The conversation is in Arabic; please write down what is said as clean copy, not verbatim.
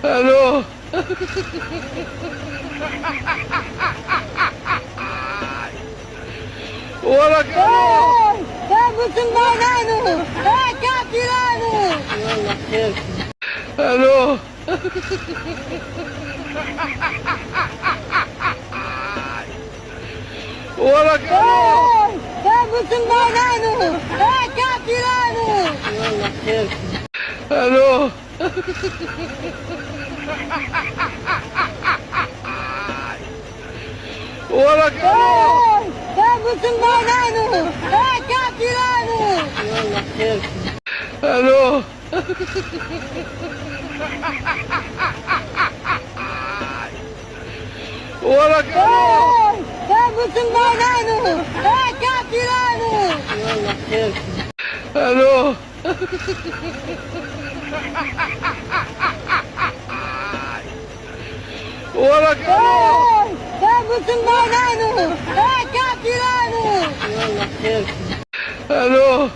الو. وراك الو. ثابت المعنانو كافرانو. يلا خير. الو. وراك الو. ثابت المعنانو كافرانو. يلا خير. الو. وراك الو. ثابت المعنانو كافرانو. يلا خير. الو. وراك الو. ثابت المعنانو كافرانو. يلا خير. الو. وراك الو. ثابت المعنانو كافرانو. يلا خير. الو.